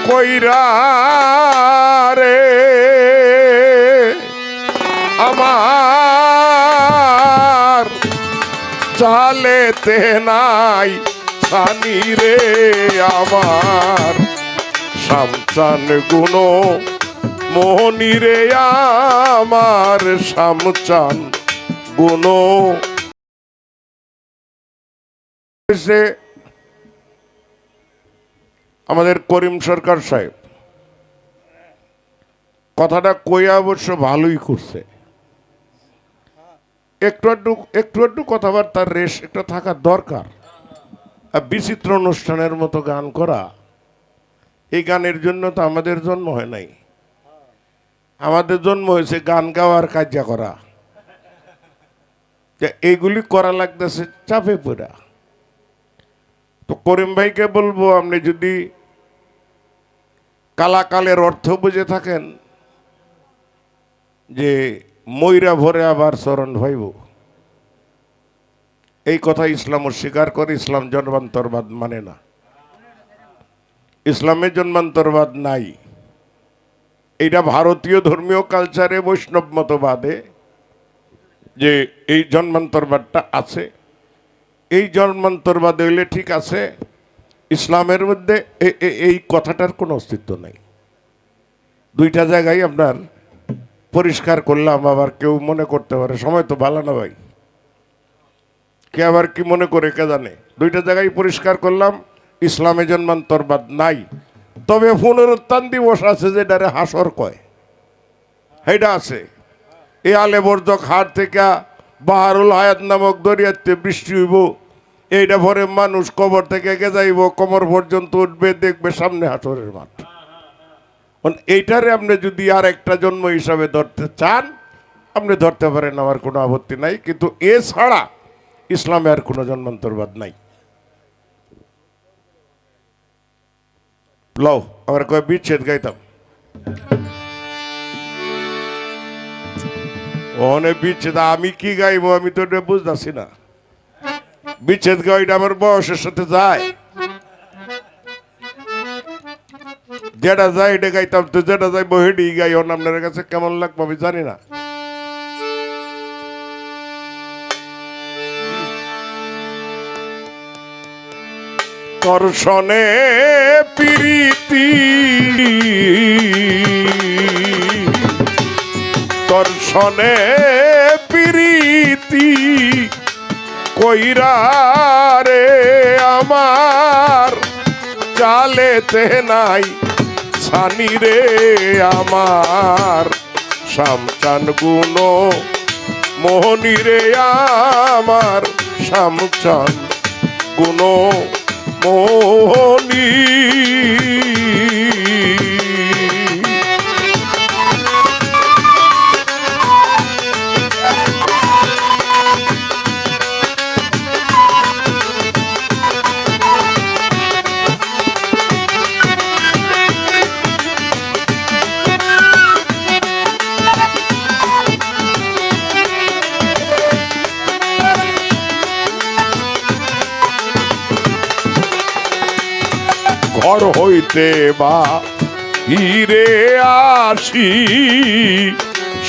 কইরা রে আমার চালেতে নাই ছানি রে আমার শামচান গুণ মোহনী রে আমার শামচান গুণ। আমাদের করিম সরকার সাহেব কথাটা কইয়া অবশ্য ভালোই করছে। একটু একটু কথাবার্তার রেশ একটা থাকা দরকার। বিচিত্র অনুষ্ঠানের মতো গান করা, এই গানের জন্য তো আমাদের জন্ম হয় নাই। আমাদের জন্ম হয়েছে গান গাওয়ার কার্য করা। এইগুলি করা লাগতেছে চাপে পড়া। তো করিম ভাইকে বলবো, আপনি যদি কালাকালের অর্থ বুঝে থাকেন যে ময়রা ভরে আবার চরণ ভাইব, এই কথা ইসলাম অস্বীকার করে। ইসলাম জন্মান্তরবাদ মানে না, ইসলামে জন্মান্তরবাদ নাই। এইটা ভারতীয় ধর্মীয় কালচারে বৈষ্ণব মতবাদে যে এই জন্মান্তরবাদটা আছে। এই জন্মান্তরবাদ হইলে ঠিক আছে, ইসলামের মধ্যে এই কথাটার কোনো অস্তিত্ব নেই। দুইটা জায়গায় আপনার পরিষ্কার করলাম। আবার কেউ মনে করতে পারে সময় তো ভালো না ভাই, কে আবার কি মনে করে কে জানে। দুইটা জায়গায় পরিষ্কার করলাম, ইসলামে জন্মান্তরবাদ নাই। তবে পুনরুত্থান দিবস আছে, যেটারে হাসর কয়, সেইটা আছে। এই আলেবর্জক হাট থেকে বাহারুল হায়াত নামক দরিয়াতে বৃষ্টি হইব, এইটা ভরে মানুষ কবর থেকে গেজাইব, কবর পর্যন্ত উঠবে, দেখবে সামনে হাসরের মাঠ। এইটারে আপনি যদি আর একটা জন্ম হিসাবে ধরতে চান, আপনি ধরতে পারেন, আমার কোনো আপত্তি নাই। কিন্তু এছাড়া ইসলামে আর কোনো জন্মান্তরবাদ নাই। লও আমার কয় বিচ্ছেদ গাইতাম, অনেক বিচ্ছেদ। আমি কি গাইবো আমি তো এটা বুঝতেছি না। বিচ্ছেদ গাইটা আমার বয়সের সাথে যায়, যেটা যায় এটা গাইতাম। তো যেটা যাই বহেডি গাই, ওর আপনার কাছে কেমন লাগবে আমি জানি না। দর্শনে প্রীতি দর্শনে প্রীতি কইরা রে আমার চালেতে নাই ছানি রে আমার শামচান গুণ মোহনী রে আমার শামচান গুণ মোহনী। ঘর হইতে বা হিরে আসি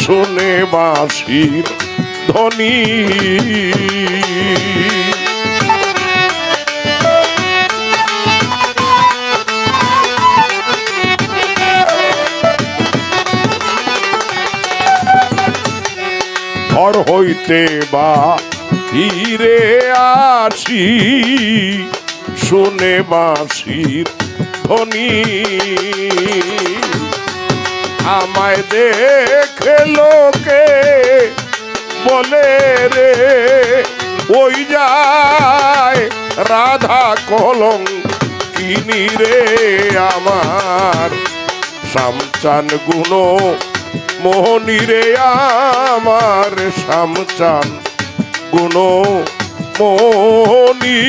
শোনে বাঁশির ধ্বনি, ঘর হইতে বা হিরে আসি শুনে বাঁশির ধ্বনি, আমায় দেখে লোকে বলে রে ওই যায় রাধা কলঙ্কিনী রে আমার শামচান গুণ মোহনী রে আমার শামচান গুণ মোহনী।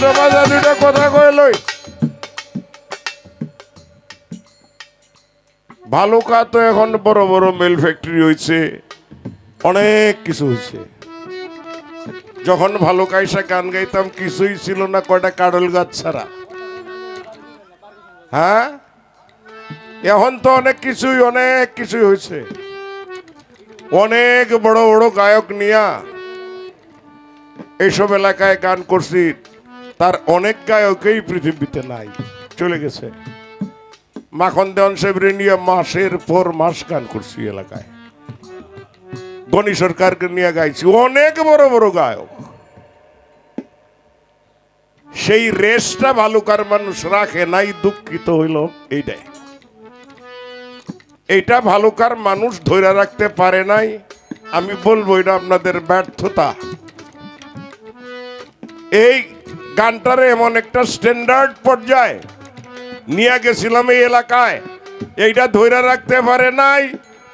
ছোট বাজার দুটা কথা কইলই ভালুকা তো এখন বড় বড় মিল ফ্যাক্টরি হয়েছে, অনেক কিছু হয়েছে। যখন ভালুকা এসে গান গাইতাম কিছুই ছিল না, কয়টা কাডল গাছ ছাড়া। হ্যাঁ, এখন তো অনেক কিছুই হয়েছে। অনেক বড় বড় গায়ক নিয়া এইসব এলাকায় গান করছি, তার অনেক গায়কই পৃথিবীতে নাই, চলে গেছে। মাখন দেওয়ান সাহেবরে নিয়ে মাসের পর মাস গান করছি এলাকায়। গণি সরকারকে নিয়ে গাইছি, অনেক বড় বড় গায়ক। সেই রেসটা ভালুকার মানুষ রাখে নাই, দুঃখিত হইল এইটাই। এইটা ভালুকার মানুষ ধরে রাখতে পারে নাই। আমি বলবো এটা আপনাদের ব্যর্থতা। এই গানটারে এমন একটা স্ট্যান্ডার্ড পর্যায়ে নিয়ে গেছিলাম এই এলাকায়, এইটা ধরে রাখতে পারে নাই।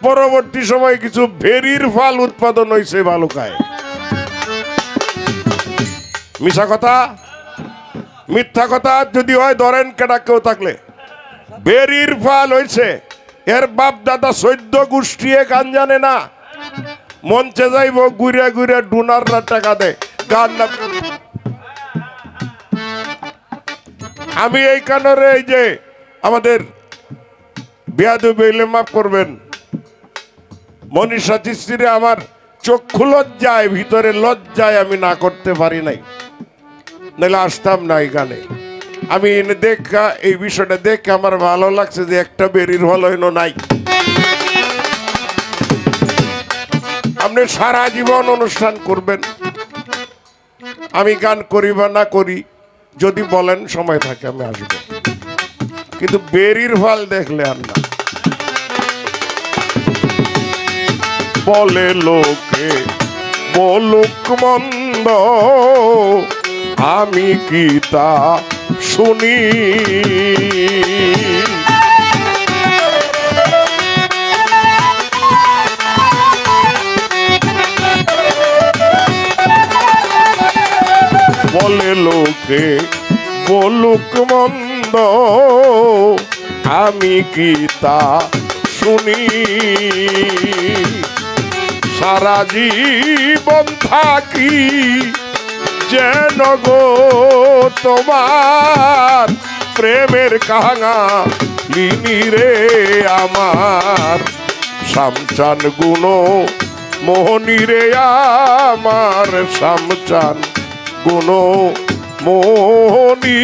পরবর্তী সময় কিছু ভেরির ফল উৎপাদন হয়েছে ভালুকায়। মিশা কথা, মিথ্যা কথা যদি হয় ধরেন কেটা কেউ থাকলে, বেরির ফল হয়েছে। এর বাপ দাদা 14 গোষ্ঠী গান জানে না, মঞ্চে যাইব ঘুরে ঘুরে ডোনাররা টাকা দেয় গান না। আমি এই কারণে এই যে আমাদের বেয়াদবি হইলে মাফ করবেন, মনীষা চিস্তিরে আমার চক্ষু লজ্জায়, ভিতরে লজ্জায় আমি না করতে পারি নাই, নাহলে আসতাম না এই গানে। আমি দেখা এই বিষয়টা দেখে আমার ভালো লাগছে যে একটা বেরির ফল হইল নাই। আপনি সারা জীবন অনুষ্ঠান করবেন, আমি গান করি বা না করি, যদি বলেন সময় থাকে আমি আসব, কিন্তু বেরির ফল দেখলে আর না। বলে লোকে বলুক মন্দ, আমি কি তা শুনি। বলে লোকে বলুক মন্দ, আমি কি তা শুনি। সারা জীবন থাকি যেন গো তোমার প্রেমের কাঙালিনী রে আমার। শামচান গুণ মোহনী রে আমার, শামচান গুণ মোহনী।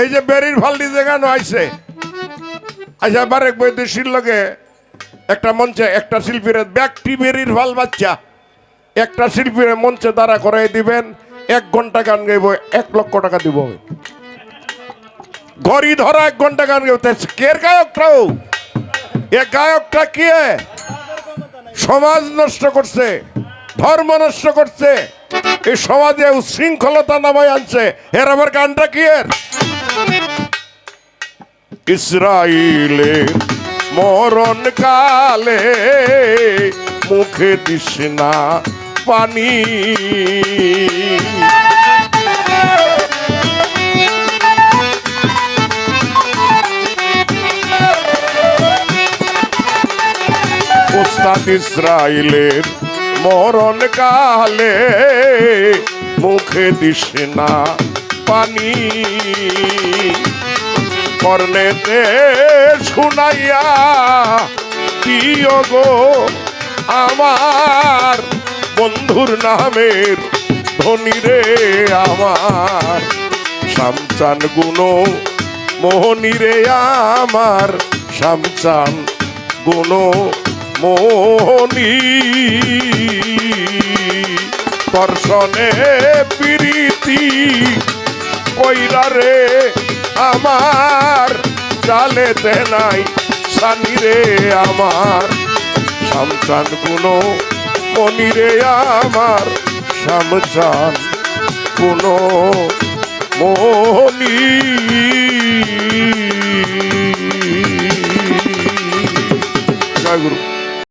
এই যে বেরির ফল দিয়ে গান আইছে, আচ্ছা বারেক বৈদেশির লগে একটা মঞ্চে একটা শিল্পীর ব্যক্তি বেরির ফল বাচ্চা একটা শিল্পীর মঞ্চে দাঁড়া করাই দিবেন, 1 ঘন্টা গান গাইব, 1 লক্ষ টাকা দিব। ঘড়ি ধরা 1 ঘন্টা গান গাইতে কের গায়কটাও, এ গায়কটা কি সমাজ নষ্ট করছে, ধর্ম নষ্ট করছে, এই সমাজে উশৃঙ্খলতা নামায় আনছে। এর আবার গানটা কি এর? ইসরাইলের মরণ কালে মুখে দিস না পানি, ওস্তাদ ইসরাইলের মরণ কালে মুখে দিস না পানি। কর্ণেতে শুনাইয়া দিও গো আমার বন্ধুর নামের ধনী রে আমার শামচান গুণ মোহনী রে আমার শামচান গুণ মোহনী দর্শনে প্রীতি কইরা রে আমার চালেতে নাই সানি রে আমার শামচান গুণ মনি রে আমার শামচান গুণ